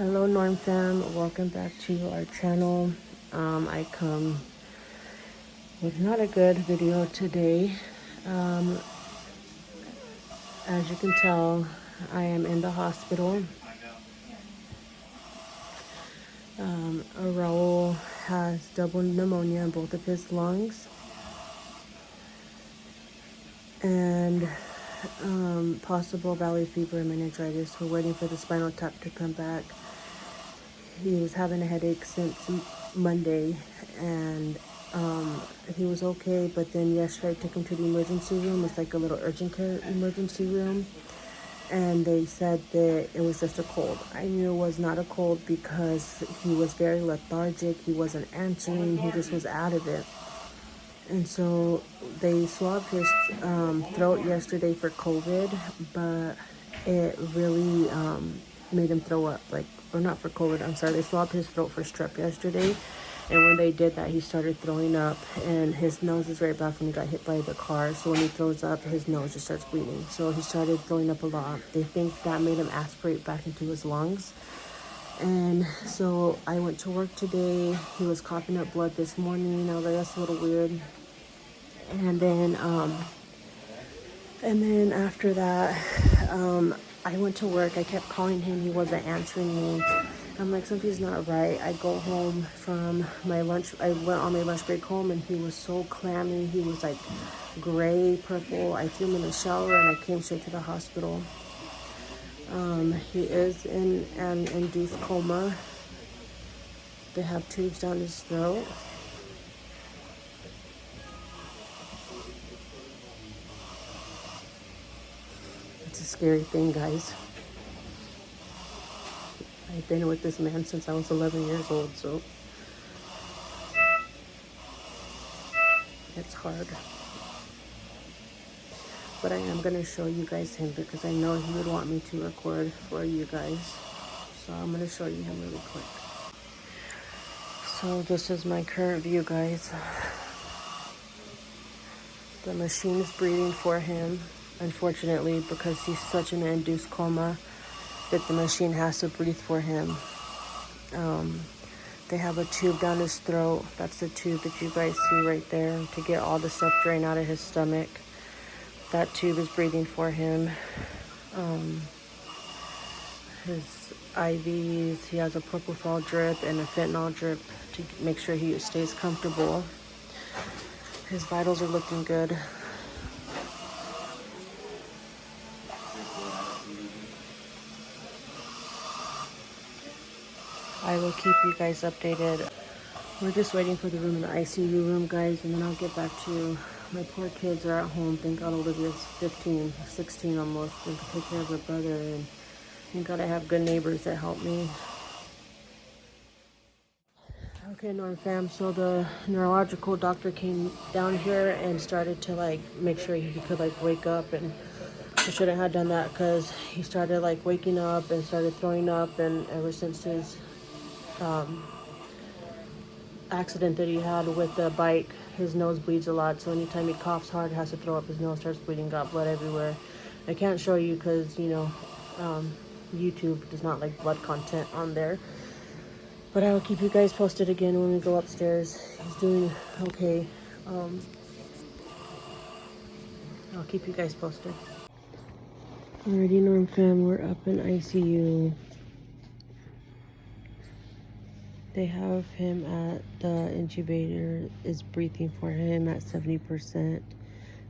Hello Norm fam, welcome back to our channel. I come with not a good video today. Um, as you can tell, I am in the hospital. Raul has double pneumonia in both of his lungs and possible valley fever and meningitis. We're waiting for the spinal tap to come back. He was having a headache since Monday, and he was okay, but then yesterday I took him to the emergency room. It's like a little urgent care emergency room, and they said that it was just a cold. I knew it was not a cold because he was very lethargic. He wasn't answering. He just was out of it. And so they swabbed his throat yesterday for COVID, but it really made him throw up. Or not for COVID, I'm sorry. They swabbed his throat for strep yesterday. And when they did that, he started throwing up. And his nose is very bad when he got hit by the car. So when he throws up, his nose just starts bleeding. So he started throwing up a lot. They think that made him aspirate back into his lungs. And so I went to work today. He was coughing up blood this morning. I was like, that's a little weird. And then after that, I went to work. I kept calling him. He wasn't answering me. I'm like, something's not right. I go home from my lunch. I went on my lunch break home, and he was so clammy. He was like gray, purple. I threw him in the shower, and I came straight to the hospital. He is in an induced coma. They have tubes down his throat. It's a scary thing, guys. I've been with this man since I was 11 years old, so it's hard. But I am going to show you guys him because I know he would want me to record for you guys. So I'm going to show you him really quick. So this is my current view, guys. The machine is breathing for him, unfortunately, because he's such an induced coma that the machine has to breathe for him. They have a tube down his throat. That's the tube that you guys see right there to get all the stuff drained out of his stomach. That tube is breathing for him. His IVs, he has a propofol drip and a fentanyl drip to make sure he stays comfortable. His vitals are looking good. I will keep you guys updated. We're just waiting for the room in the ICU room, guys, and then I'll get back to you. My poor kids are at home. Thank God Olivia's 15, 16 almost, and to take care of her brother. And thank God I have good neighbors that help me. Okay, Norm fam, so the neurological doctor came down here and started to make sure he could wake up, and I shouldn't have done that because he started waking up and started throwing up, and ever since his accident that he had with the bike, his nose bleeds a lot. So anytime he coughs hard, has to throw up, his nose starts bleeding, got blood everywhere. I can't show you because YouTube does not like blood content on there, but I will keep you guys posted again when we go upstairs. He's doing okay. I'll keep you guys posted. Alrighty, Norm fam, we're up in ICU. They have him at the incubator, is breathing for him at 70%.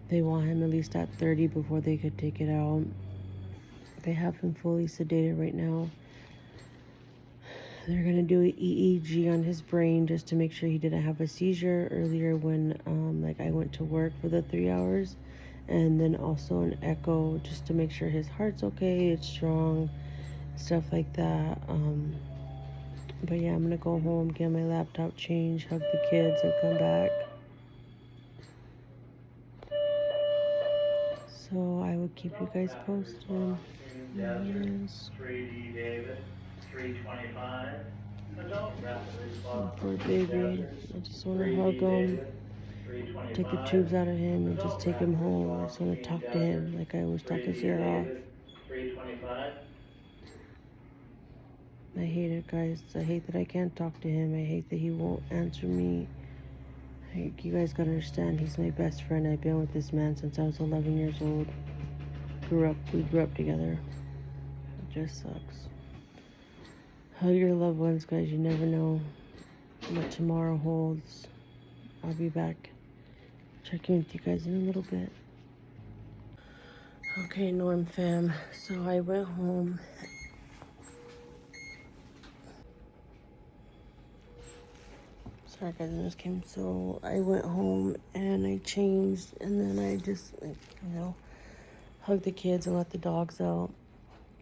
They want him at least at 30 before they could take it out. They have him fully sedated right now. They're gonna do an EEG on his brain just to make sure he didn't have a seizure earlier when I went to work for the 3 hours. And then also an echo just to make sure his heart's okay, it's strong, stuff like that. But yeah, I'm gonna go home, get my laptop changed, hug the kids, and come back. So I will keep you guys posted. Yes. 3D David, 325. Poor baby. I just want to hug him, take the tubes out of him, and just take him home. I just want to talk to him like I always talk his ear off. I hate it, guys. I hate that I can't talk to him. I hate that he won't answer me. Like, you guys gotta understand, he's my best friend. I've been with this man since I was 11 years old. We grew up together. It just sucks. Hug your loved ones, guys. You never know what tomorrow holds. I'll be back checking with you guys in a little bit. Okay, Norm fam. So I went home. Sorry guys, I just came. So I went home and I changed, and then I just, hugged the kids and let the dogs out.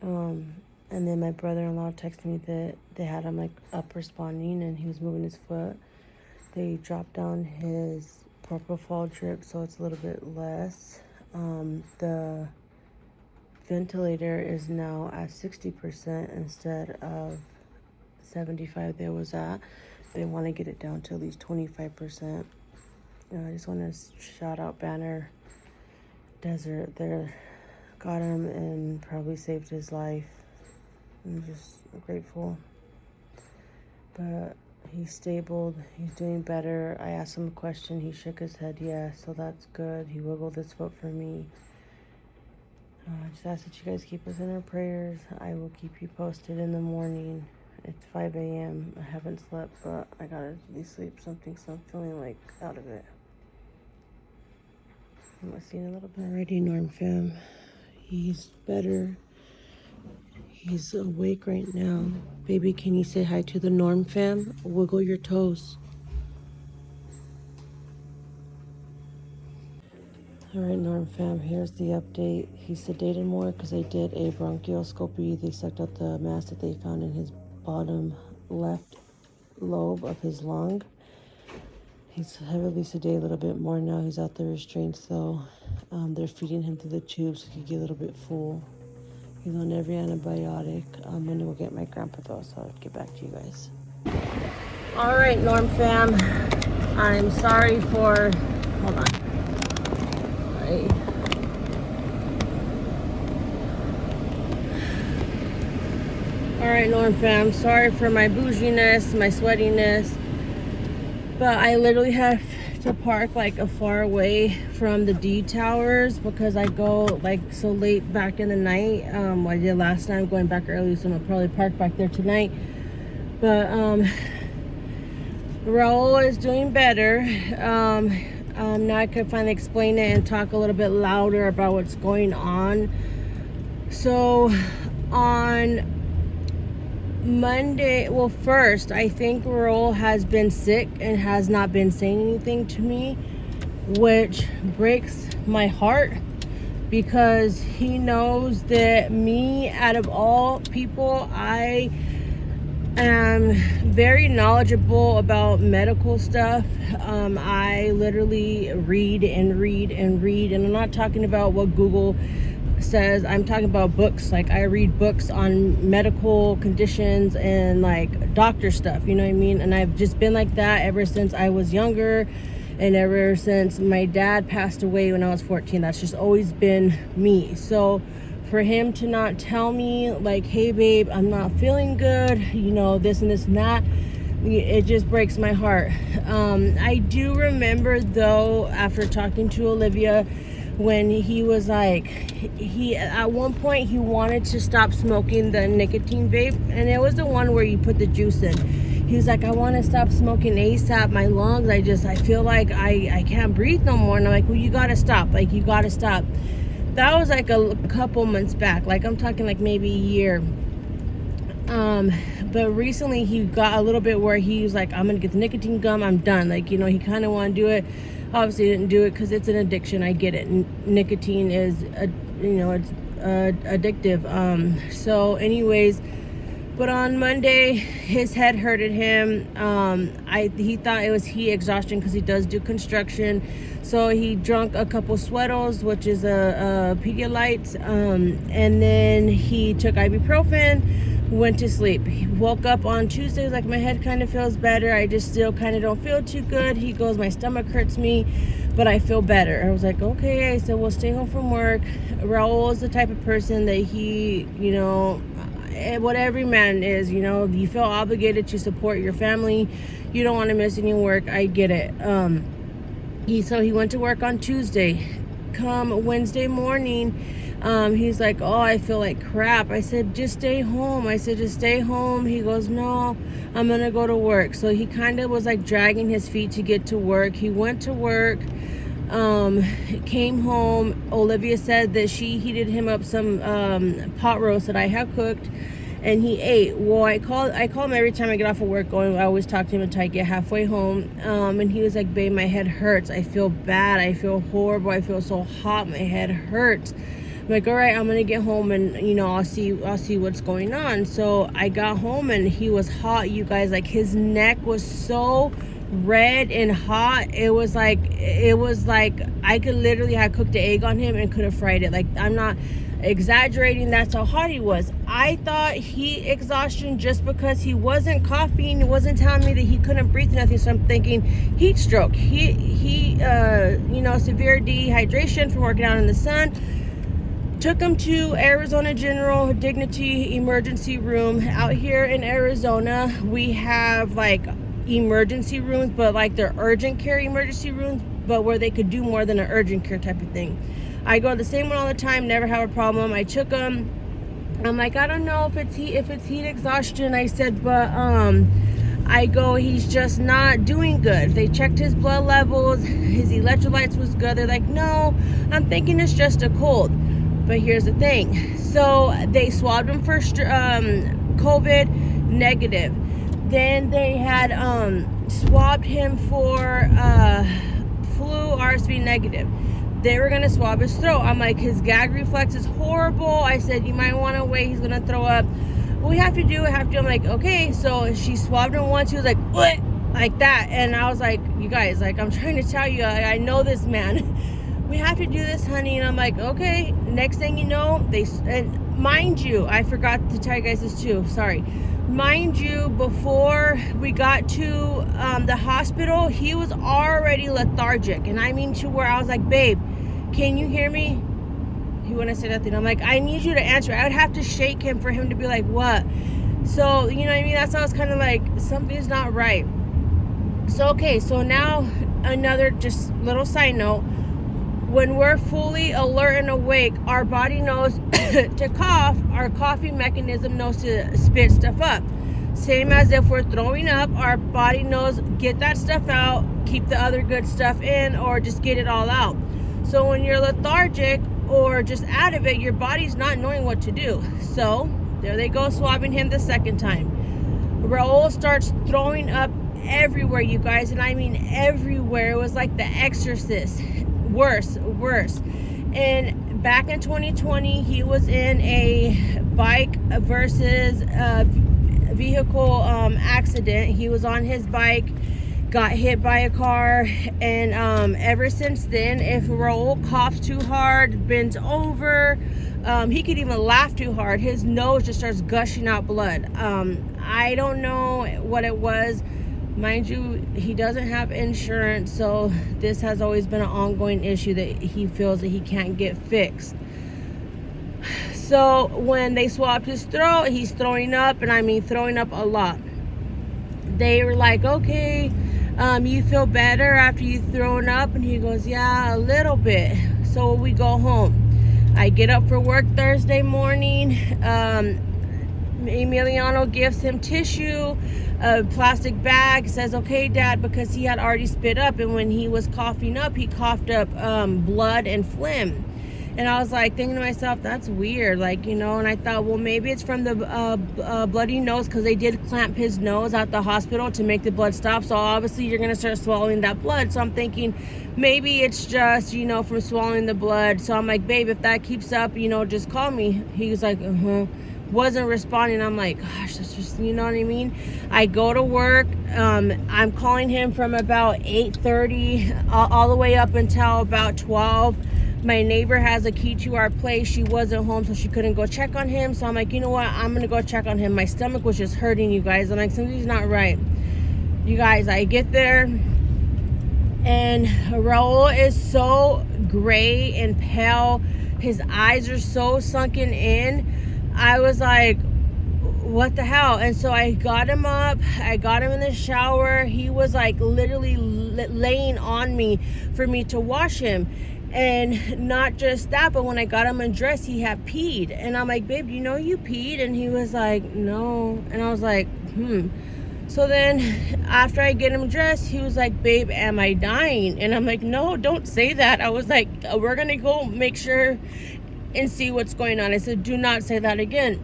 And then my brother-in-law texted me that they had him like up responding and he was moving his foot. They dropped down his propofol drip, so it's a little bit less. The ventilator is now at 60% instead of 75 there was at. They want to get it down to at least 25%. I just want to shout out Banner Desert. They got him and probably saved his life. I'm just grateful. But he's stable. He's doing better. I asked him a question. He shook his head yes, so that's good. He wiggled his foot for me. I just ask that you guys keep us in our prayers. I will keep you posted in the morning. It's 5 a.m. I haven't slept, but I gotta sleep something, so I'm feeling like out of it. I'm gonna see you in a little bit. Alrighty, Norm fam. He's better. He's awake right now. Baby, can you say hi to the Norm fam? Wiggle your toes. Alright, Norm fam, here's the update. He's sedated more because they did a bronchioscopy. They sucked out the mass that they found in his bottom left lobe of his lung. He's heavily sedated a little bit more now. He's out the restraints though. They're feeding him through the tubes so he can get a little bit full. He's on every antibiotic. I'm gonna go get my grandpa though, so I'll get back to you guys. Alright, Norm fam. I'm sorry for... Hold on. Alright, Norm fam. Sorry for my bouginess, my sweatiness. But I literally have to park like a far away from the D towers because I go like so late back in the night. I did last time, going back early, so I'm gonna probably park back there tonight. But Raul is doing better. Now I can finally explain it and talk a little bit louder about what's going on. So on Monday, well, first, I think Raul has been sick and has not been saying anything to me, which breaks my heart because he knows that me, out of all people, I am very knowledgeable about medical stuff. I literally read and read and read, and I'm not talking about what Google says. I'm talking about books. Like, I read books on medical conditions and like doctor stuff, you know what I mean? And I've just been like that ever since I was younger and ever since my dad passed away when I was 14. That's just always been me. So for him to not tell me like, hey babe, I'm not feeling good, you know, this and this and that, it just breaks my heart. I do remember though, after talking to Olivia, when he was like, at one point he wanted to stop smoking the nicotine vape, and it was the one where you put the juice in. He was like, I want to stop smoking ASAP. My lungs, I feel like I can't breathe no more. And I'm like, well, you gotta stop. Like, you gotta stop. That was like a couple months back. Like, I'm talking like maybe a year. But recently he got a little bbit where he was like, I'm gonna get the nicotine gum, I'm done. Like, you know, he kind of wanted to do it. Obviously didn't do it because it's an addiction. I get it. Nicotine is, it's addictive. So anyways, but on Monday his head hurted him. He thought it was heat exhaustion because he does do construction. So he drank a couple Sweatos, which is a Pedialyte, and then he took ibuprofen, went to sleep. He woke up on Tuesday, like, my head kind of feels better. I just still kind of don't feel too good. He goes, my stomach hurts me, but I feel better. I was like, okay. I said, we'll stay home from work. Raul is the type of person that he, what every man is, you know. You feel obligated to support your family. You don't want to miss any work. I get it. He went to work on Tuesday. Come Wednesday morning, he's like, oh, I feel like crap. I said, just stay home. Just stay home. He goes, no, I'm gonna go to work. So he kind of was like dragging his feet to get to work. He went to work, came home. Olivia said that she heated him up some pot roast that I have cooked, and he ate. Well, I call him every time I get off of work I always talk to him until I get halfway home. And he was like, babe, my head hurts. I feel bad. I feel horrible. I feel so hot. My head hurts. I'm like, all right, I'm gonna get home and, you know, I'll see what's going on. So I got home and he was hot, you guys. Like, his neck was so red and hot. It was like I could literally have cooked an egg on him and could have fried it. Like, I'm not exaggerating. That's how hot he was. I thought heat exhaustion just because he wasn't coughing. He wasn't telling me that he couldn't breathe, nothing. So I'm thinking heat stroke. You know, severe dehydration from working out in the sun. Took him to Arizona General Dignity Emergency Room. Out here in Arizona, we have like emergency rooms, but like they're urgent care emergency rooms, but where they could do more than an urgent care type of thing. I go to the same one all the time, never have a problem. I took him. I'm like, I don't know if it's heat exhaustion. I said, but I go, he's just not doing good. They checked his blood levels, his electrolytes was good. They're like, no, I'm thinking it's just a cold. But here's the thing. So they swabbed him for COVID, negative. Then they had swabbed him for flu, RSV, negative. They were gonna swab his throat. I'm like, his gag reflex is horrible. I said, you might want to wait. He's gonna throw up. We have to do. I'm like, okay. So she swabbed him once. He was like, what? Like that. And I was like, you guys, like, I'm trying to tell you, I know this man. We have to do this, honey. And I'm like, okay. Next thing you know, and mind you, I forgot to tell you guys this too. Sorry. Mind you, before we got to the hospital, he was already lethargic. And I mean to where I was like, babe, can you hear me? He wouldn't say nothing. I'm like, I need you to answer. I would have to shake him for him to be like, what? So, you know what I mean? That's how I was kind of like, something's not right. So, okay. So now another just little side note. When we're fully alert and awake, our body knows to cough. Our coughing mechanism knows to spit stuff up. Same as if we're throwing up, our body knows, get that stuff out, keep the other good stuff in, or just get it all out. So when you're lethargic or just out of it, your body's not knowing what to do. So there they go, swabbing him the second time. Raul starts throwing up everywhere, you guys, and I mean everywhere. It was like The Exorcist. Worse. And back in 2020, he was in a bike versus vehicle accident. He was on his bike, got hit by a car, and ever since then, if Raul coughs too hard, bends over, he could even laugh too hard, his nose just starts gushing out blood. I don't know what it was. Mind you, he doesn't have insurance, so this has always been an ongoing issue that he feels that he can't get fixed. So when they swabbed his throat, he's throwing up, and I mean throwing up a lot. They were like, okay, you feel better after you've thrown up? And he goes, yeah, a little bit. So we go home. I get up for work Thursday morning. Emiliano gives him tissue, a plastic bag, says, okay, Dad, because he had already spit up, and when he was coughing up, he coughed up blood and phlegm. And I was like thinking to myself, that's weird, like, you know. And I thought, well, maybe it's from the bloody nose, because they did clamp his nose at the hospital to make the blood stop. So obviously you're gonna start swallowing that blood. So I'm thinking maybe it's just, you know, from swallowing the blood. So I'm like, babe, if that keeps up, you know, just call me. He was like, wasn't responding. I'm like, gosh, that's just, you know what I mean? I go to work. I'm calling him from about 8:30 all the way up until about 12. My neighbor has a key to our place. She wasn't home, so she couldn't go check on him. So I'm like, you know what? I'm gonna go check on him. My stomach was just hurting, you guys. I'm like, something's not right. You guys, I get there, and Raul is so gray and pale. His eyes are so sunken in. I was like, what the hell? And so I got him up, I got him in the shower. He was like literally laying on me for me to wash him. And not just that, but when I got him undressed, he had peed. And I'm like, babe, you know you peed? And he was like, no. And I was like, So then after I get him dressed, he was like, babe, am I dying? And I'm like, no, don't say that. I was like, we're going to go make sure and see what's going on. I said, do not say that again.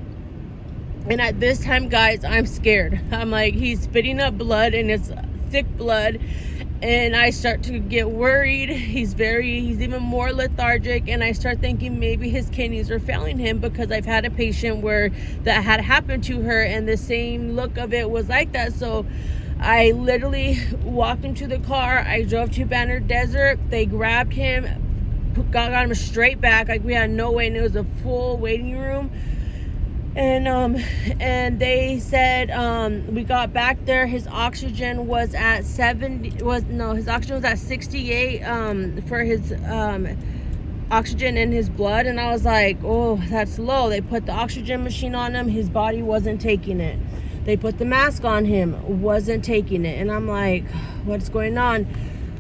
And at this time, guys, I'm scared. I'm like, he's spitting up blood, and it's thick blood. And I start to get worried. He's even more lethargic. And I start thinking maybe his kidneys are failing him, because I've had a patient where that had happened to her, and the same look of it was like that. So I literally walked him to the car. I drove to Banner Desert. They grabbed him, got him straight back. Like, we had no way, and it was a full waiting room. And they said, we got back there, his oxygen was at 68, for his, oxygen in his blood. And I was like, oh, that's low. They put the oxygen machine on him. His body wasn't taking it. They put the mask on him, wasn't taking it. And I'm like, what's going on?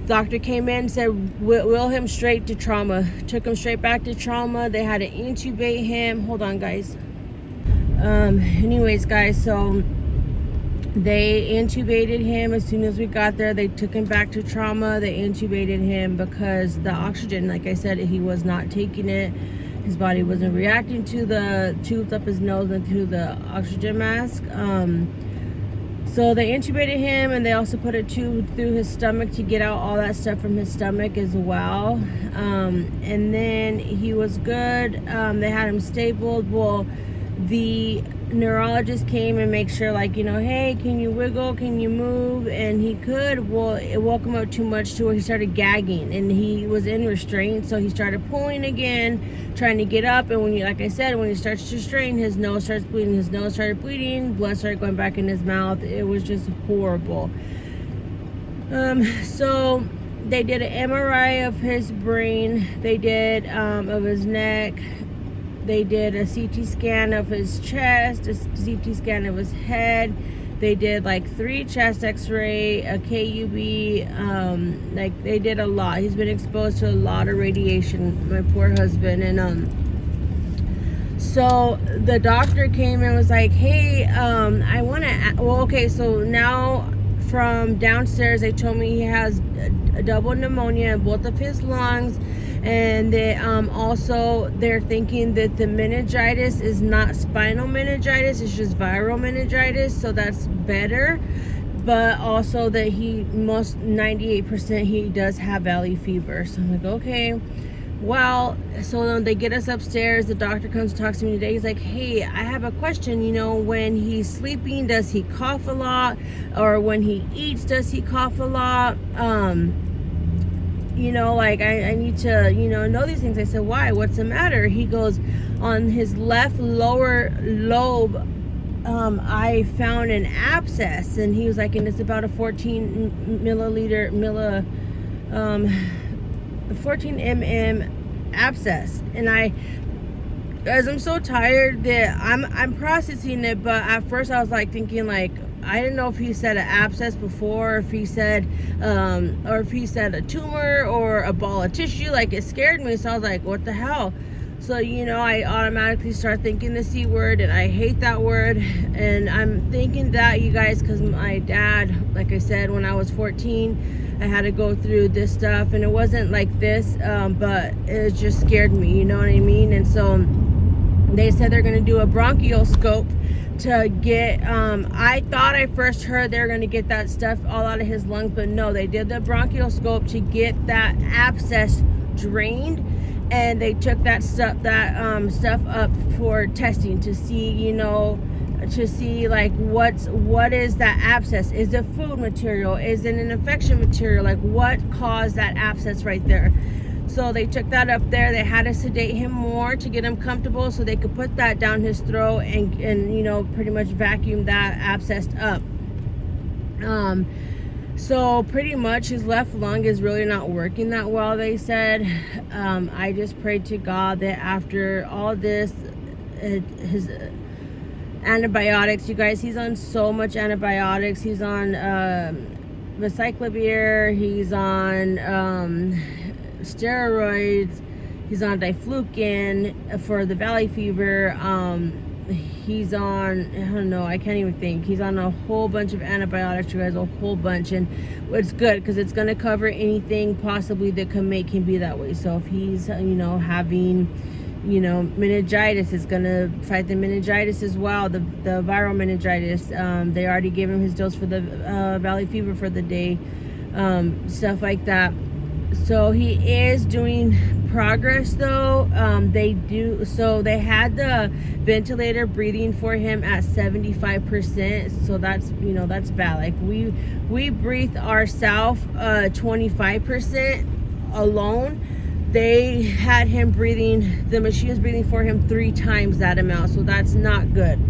Doctor came in, said, wheel him straight to trauma. Took him straight back to trauma. They had to intubate him. Hold on, guys. Anyways, guys, so they intubated him as soon as we got there. They took him back to trauma. They intubated him because the oxygen, like I said, he was not taking it. His body wasn't reacting to the tubes up his nose and to the oxygen mask. So they intubated him, and they also put a tube through his stomach to get out all that stuff from his stomach as well. And then he was good. They had him stabled. Well, the neurologist came and make sure, like, hey, can you wiggle, can you move? And he could. Well, it woke him up too much to where he started gagging, and he was in restraint, so he started pulling again, trying to get up. And when like I said, when he starts to strain, his nose starts bleeding. His nose started bleeding, blood started going back in his mouth. It was just horrible. So they did an MRI of his brain. They did of his neck. They did a CT scan of his chest, a CT scan of his head. They did like 3 chest x-ray, a KUB, like they did a lot. He's been exposed to a lot of radiation, my poor husband. And so the doctor came and was like, hey, I want to, well, okay, so now from downstairs, they told me he has a double pneumonia in both of his lungs. And they also, they're thinking that the meningitis is not spinal meningitis, it's just viral meningitis, so that's better. But also that he, most 98%, he does have valley fever. So I'm like, okay. Well, so then they get us upstairs. The doctor comes and talks to me today. He's like, hey, I have a question. When he's sleeping, does he cough a lot? Or when he eats, does he cough a lot? Like I need to, know these things. I said, why? What's the matter? He goes, on his left lower lobe, I found an abscess. And he was like, and it's about a 14 mm abscess. And guys, I'm so tired that I'm processing it. But at first I was like thinking, like, I didn't know if he said an abscess before, or if he said a tumor or a ball of tissue. Like, it scared me. So I was like, what the hell? So, I automatically start thinking the C word, and I hate that word. And I'm thinking that, you guys, because my dad, like I said, when I was 14, I had to go through this stuff, and it wasn't like this, but it just scared me, you know what I mean? And so they said they're going to do a bronchioscope to get, I thought I first heard they were going to get that stuff all out of his lungs, but no, they did the bronchioscope to get that abscess drained, and they took that stuff up for testing to see, like what is that abscess? Is it food material? Is it an infection material? Like, what caused that abscess right there? So they took that up there. They had to sedate him more to get him comfortable so they could put that down his throat and pretty much vacuum that abscess up. So pretty much his left lung is really not working that well, they said. I just prayed to God that after all this, antibiotics, you guys. He's on so much antibiotics. He's on Recyclovir. He's on steroids. He's on diflucan for the valley fever. He's on, I don't know, I can't even think. He's on a whole bunch of antibiotics, you guys, a whole bunch. And it's good because it's going to cover anything possibly that can make him be that way. So if he's, having, meningitis, it's going to fight the meningitis as well, the viral meningitis. They already gave him his dose for the valley fever for the day, stuff like that. So he is doing progress though. They had the ventilator breathing for him at 75%. So that's, that's bad. Like we breathe ourselves 25% alone. They had him breathing, the machine's breathing for him 3 times that amount. So that's not good.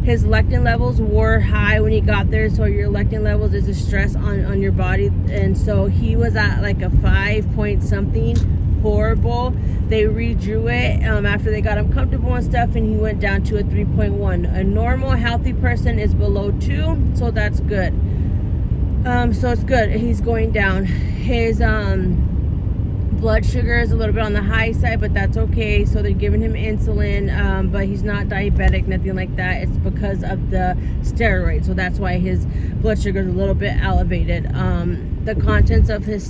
His lectin levels were high when he got there. So your lectin levels is a stress on your body. And so he was at like a 5 point something, horrible. They redrew it after they got him comfortable and stuff, and he went down to a 3.1. A normal healthy person is below 2, so that's good. So it's good. He's going down. His blood sugar is a little bit on the high side, but that's okay. So they're giving him insulin, but he's not diabetic, nothing like that. It's because of the steroid. So that's why his blood sugar is a little bit elevated. The contents of his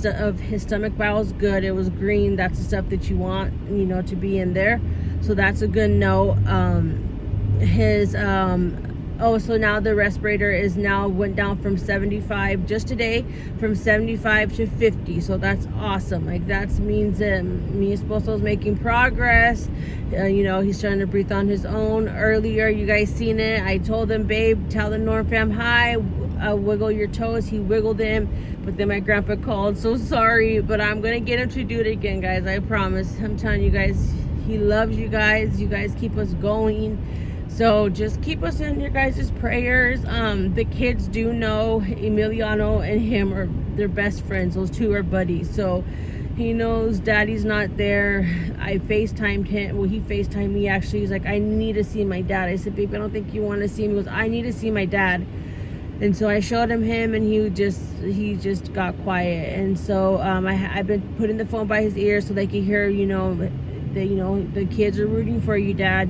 stomach bowel is good. It was green. That's the stuff that you want, to be in there. So that's a good note. So now the respirator is went down from 75 just today, from 75 to 50. So that's awesome. Like that means that mi esposo is making progress. He's trying to breathe on his own. Earlier, you guys seen it. I told him, babe, tell the Norm fam hi. Wiggle your toes. He wiggled them, but then my grandpa called. So sorry, but I'm gonna get him to do it again, guys. I promise. I'm telling you guys, he loves you guys. You guys keep us going. So just keep us in your guys' prayers. The kids do know Emiliano and him are their best friends. Those two are buddies. So he knows daddy's not there. I FaceTimed him. Well, he FaceTimed me actually. He's like, I need to see my dad. I said, babe, I don't think you want to see him. He goes, I need to see my dad. And so I showed him, and he just got quiet. And so I've been putting the phone by his ear so they can hear, the kids are rooting for you, dad,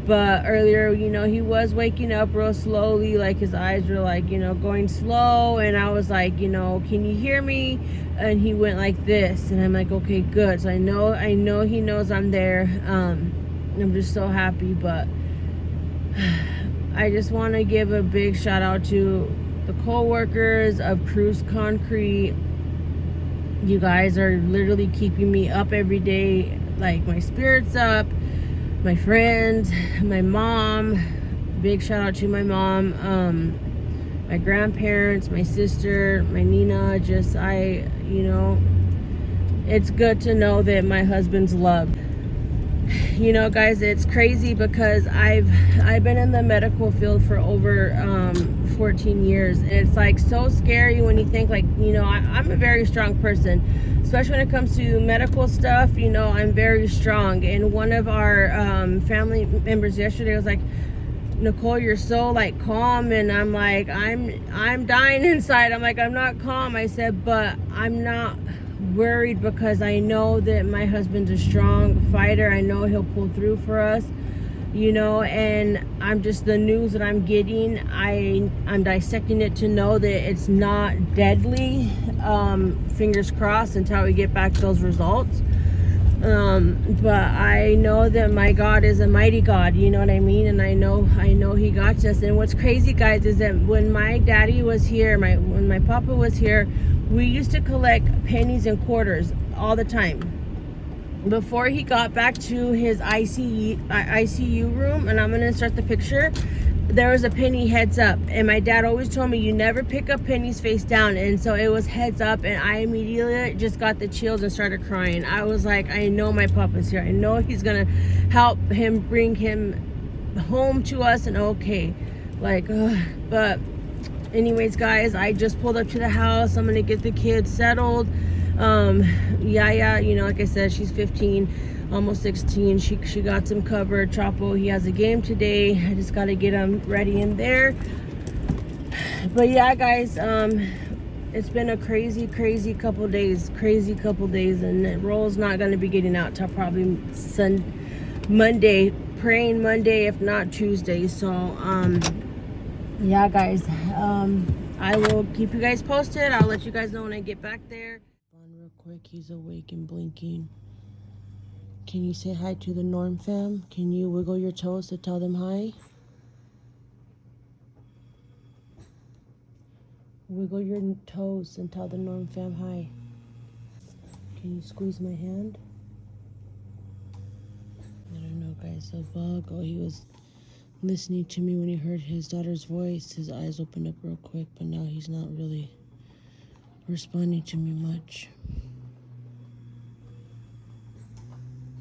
But earlier, he was waking up real slowly, like his eyes were like, going slow. And I was like, can you hear me? And he went like this. And I'm like, okay, good. So I know he knows I'm there. I'm just so happy. But I just want to give a big shout out to the co-workers of Cruz Concrete. You guys are literally keeping me up every day, like my spirit's up. My friends, my mom, big shout out to my mom, my grandparents, my sister, my Nina. It's good to know that my husband's loved. Guys, it's crazy because I've been in the medical field for over 14 years, and it's like so scary when you think like, I'm a very strong person, especially when it comes to medical stuff. I'm very strong. And one of our family members yesterday was like, Nicole, you're so like calm. And I'm like, I'm dying inside. I'm like, I'm not calm. I said, but I'm not worried because I know that my husband's a strong fighter. I know he'll pull through for us, and I'm just, the news that I'm getting, I'm dissecting it to know that it's not deadly. Fingers crossed until we get back those results. But I know that my God is a mighty God, you know what I mean? And I know he got us. And what's crazy, guys, is that when my daddy was here, when my papa was here, we used to collect pennies and quarters all the time. Before he got back to his ICU room, and I'm going to insert the picture, there was a penny heads up. And my dad always told me, you never pick up pennies face down. And so it was heads up, and I immediately just got the chills and started crying. I was like, I know my papa's here. I know he's going to help him, bring him home to us, and okay. But anyways, guys, I just pulled up to the house. I'm gonna get the kids settled. Like I said, she's 15. almost 16. She got some cover. Chapo, he has a game today. I just got to get him ready in there. But yeah, guys, it's been a crazy couple days, and Raul's not going to be getting out till probably Monday, praying Monday, if not Tuesday. So yeah, guys, I will keep you guys posted. I'll let you guys know when I get back there. On real quick, he's awake and blinking. Can you say hi to the Norm fam? Can you wiggle your toes to tell them hi? Wiggle your toes and tell the Norm fam hi. Can you squeeze my hand? I don't know, guys. A bug. Oh, he was listening to me when he heard his daughter's voice. His eyes opened up real quick, but now he's not really responding to me much.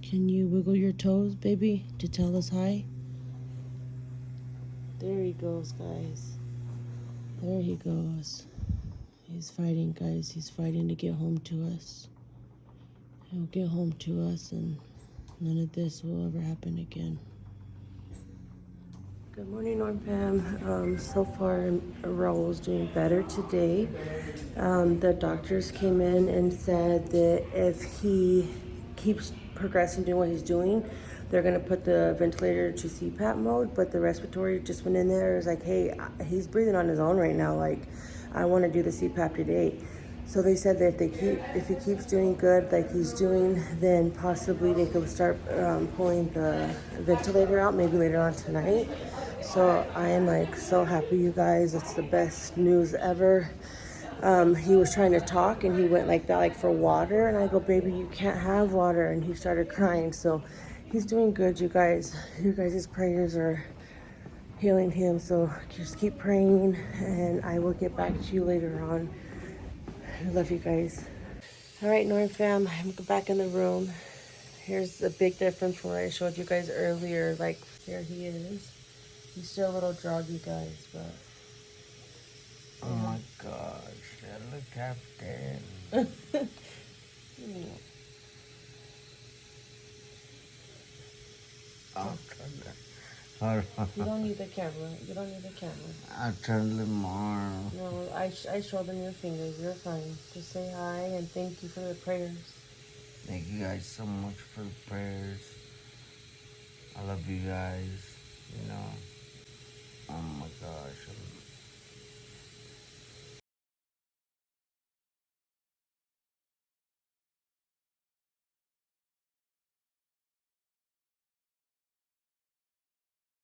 Can you wiggle your toes, baby, to tell us hi? There he goes, guys. There he goes. He's fighting, guys. He's fighting to get home to us. He'll get home to us, and none of this will ever happen again. Good morning, Norm Pam. So far, Raul's doing better today. The doctors came in and said that if he keeps progressing doing what he's doing, they're going to put the ventilator to CPAP mode, but the respiratory just went in there. It was like, hey, he's breathing on his own right now. Like, I want to do the CPAP today. So they said that if he keeps doing good like he's doing, then possibly they could start pulling the ventilator out maybe later on tonight. So I am like so happy, you guys. It's the best news ever. He was trying to talk and he went like that, like for water, and I go, baby, you can't have water, and he started crying. So he's doing good, you guys. You guys' prayers are healing him, so just keep praying, and I will get back to you later on. I love you guys. All right, Norm fam, I'm back in the room. Here's a big difference from what I showed you guys earlier. Like, there he is. He's still a little druggy, guys, but... Oh my gosh, hello, Captain. I'll turn it. You don't need the camera. You don't need the camera. I'll turn them more. No, I showed them your fingers. You're fine. Just say hi and thank you for the prayers. Thank you guys so much for the prayers. I love you guys. You know,